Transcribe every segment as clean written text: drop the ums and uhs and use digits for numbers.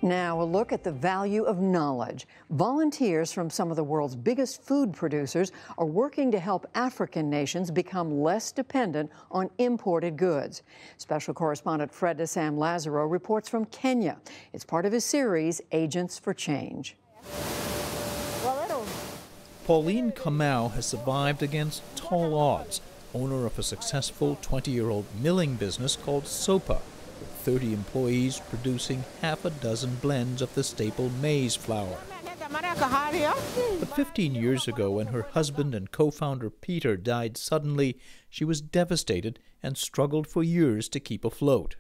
Now, a look at the value of knowledge. Volunteers from some of the world's biggest food producers are working to help African nations become less dependent on imported goods. Special correspondent Fred de Sam Lazaro reports from Kenya. It's part of his series, Agents for Change. Pauline Kamau has survived against tall odds, owner of a successful 20-year-old milling business called SOPA, with 30 employees producing half a dozen blends of the staple maize flour. But 15 years ago, when her husband and co-founder Peter died suddenly, she was devastated and struggled for years to keep afloat.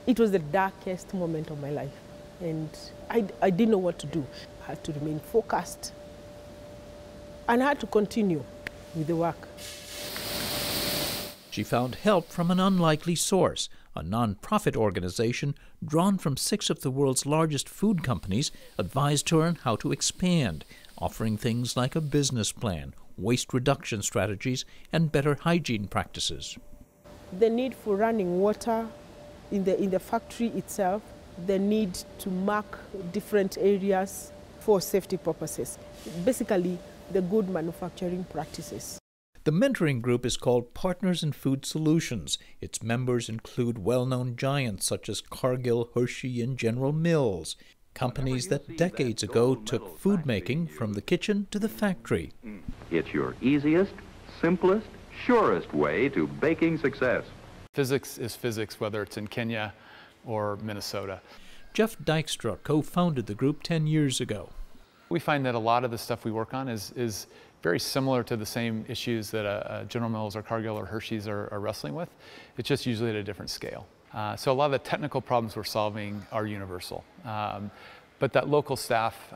It was the darkest moment of my life, and I didn't know what to do. I had to remain focused, and I had to continue with the work. She found help from an unlikely source, a non-profit organization drawn from 6 of the world's largest food companies advised her on how to expand, offering things like a business plan, waste reduction strategies, and better hygiene practices. The need for running water in the factory itself, the need to mark different areas for safety purposes. Basically, the good manufacturing practices. The mentoring group is called Partners in Food Solutions. Its members include well-known giants such as Cargill, Hershey, and General Mills, companies that decades ago took food making from the kitchen to the factory. It's your easiest, simplest, surest way to baking success. Physics is physics, whether it's in Kenya or Minnesota. Jeff Dykstra co-founded the group 10 years ago. We find that a lot of the stuff we work on is very similar to the same issues that a General Mills or Cargill or Hershey's are wrestling with. It's just usually at a different scale. So a lot of the technical problems we're solving are universal. But that local staff,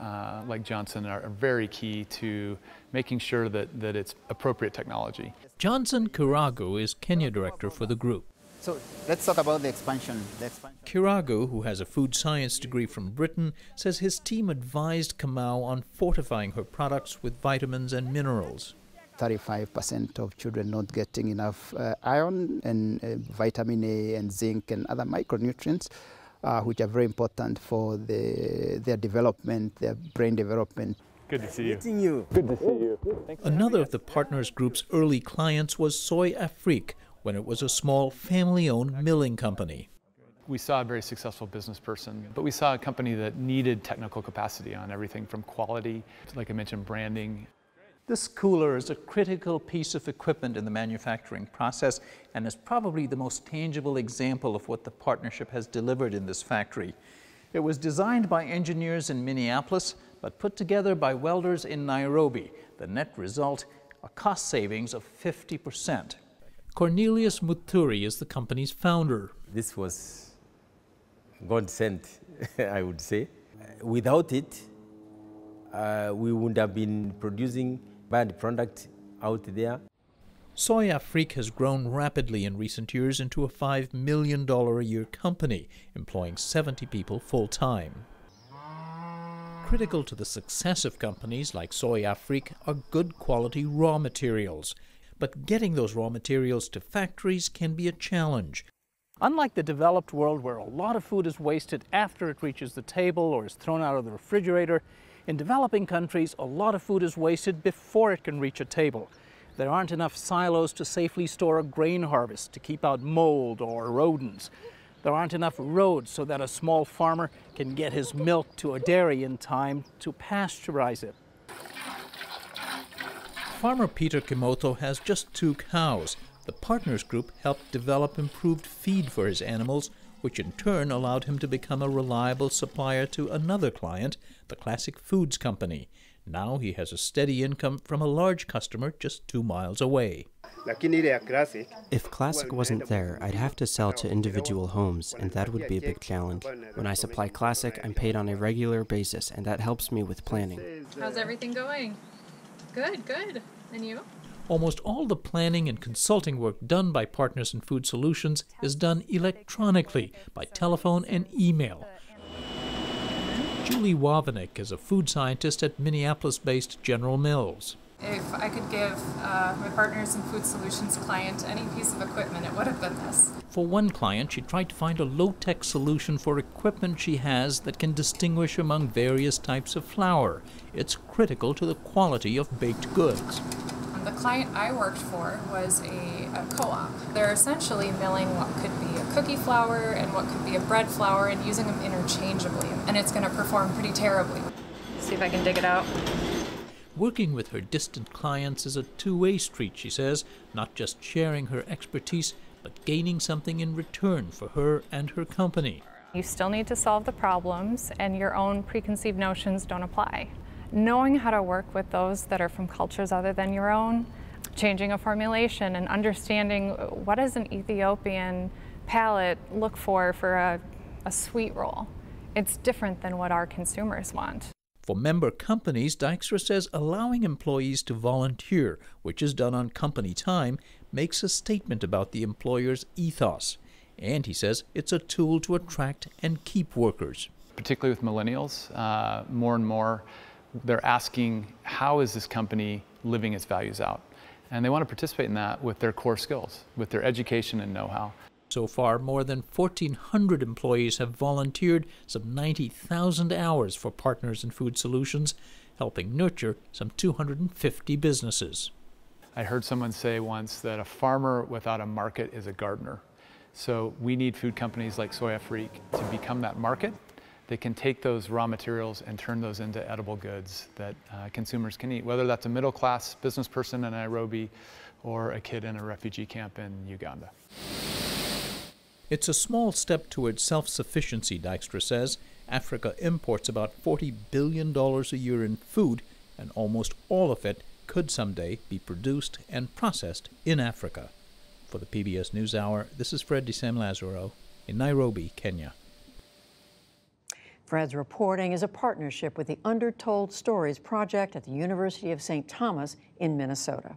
like Johnson, are very key to making sure that it's appropriate technology. Johnson Kiragu is Kenya director for the group. So let's talk about the expansion. Kiragu, who has a food science degree from Britain, says his team advised Kamau on fortifying her products with vitamins and minerals. 35% of children not getting enough iron and vitamin A and zinc and other micronutrients, which are very important for their development, their brain development. Good to see you. Meeting you. Good to see you. Another of the Partners Group's early clients was Soy Afrique, when it was a small family-owned milling company. We saw a very successful business person, but we saw a company that needed technical capacity on everything from quality, like I mentioned, branding. This cooler is a critical piece of equipment in the manufacturing process and is probably the most tangible example of what the partnership has delivered in this factory. It was designed by engineers in Minneapolis, but put together by welders in Nairobi. The net result, a cost savings of 50%. Cornelius Muturi is the company's founder. This was God sent, I would say. Without it, we wouldn't have been producing bad product out there. Soy Afrique has grown rapidly in recent years into a $5 million a year company, employing 70 people full-time. Critical to the success of companies like Soy Afrique are good quality raw materials. But getting those raw materials to factories can be a challenge. Unlike the developed world, where a lot of food is wasted after it reaches the table or is thrown out of the refrigerator, in developing countries, a lot of food is wasted before it can reach a table. There aren't enough silos to safely store a grain harvest to keep out mold or rodents. There aren't enough roads so that a small farmer can get his milk to a dairy in time to pasteurize it. Farmer Peter Kimoto has just 2 cows. The Partners Group helped develop improved feed for his animals, which in turn allowed him to become a reliable supplier to another client, the Classic Foods Company. Now he has a steady income from a large customer just 2 miles away. If Classic wasn't there, I'd have to sell to individual homes, and that would be a big challenge. When I supply Classic, I'm paid on a regular basis, and that helps me with planning. How's everything going? Good, good. And you? Almost all the planning and consulting work done by Partners in Food Solutions is done electronically, by telephone and email. Julie Wavenik is a food scientist at Minneapolis-based General Mills. If I could give my Partners in Food Solutions client any piece of equipment, it would have been this. For one client, she tried to find a low-tech solution for equipment she has that can distinguish among various types of flour. It's critical to the quality of baked goods. The client I worked for was a co-op. They're essentially milling what could be a cookie flour and what could be a bread flour and using them interchangeably. And it's going to perform pretty terribly. See if I can dig it out. Working with her distant clients is a two-way street, she says, not just sharing her expertise, but gaining something in return for her and her company. You still need to solve the problems, and your own preconceived notions don't apply. Knowing how to work with those that are from cultures other than your own, changing a formulation and understanding what does an Ethiopian palate look for a sweet roll. It's different than what our consumers want. For member companies, Dykstra says allowing employees to volunteer, which is done on company time, makes a statement about the employer's ethos. And he says it's a tool to attract and keep workers. Particularly with millennials, more and more, they're asking, how is this company living its values out? And they want to participate in that with their core skills, with their education and know-how. So far, more than 1,400 employees have volunteered some 90,000 hours for Partners in Food Solutions, helping nurture some 250 businesses. I heard someone say once that a farmer without a market is a gardener. So we need food companies like SoyaFreak to become that market. They can take those raw materials and turn those into edible goods that consumers can eat, whether that's a middle-class business person in Nairobi or a kid in a refugee camp in Uganda. It's a small step towards self-sufficiency, Dykstra says. Africa imports about $40 billion a year in food, and almost all of it could someday be produced and processed in Africa. For the PBS NewsHour, this is Fred Disem-Lazaro in Nairobi, Kenya. Fred's reporting is a partnership with the Undertold Stories Project at the University of St. Thomas in Minnesota.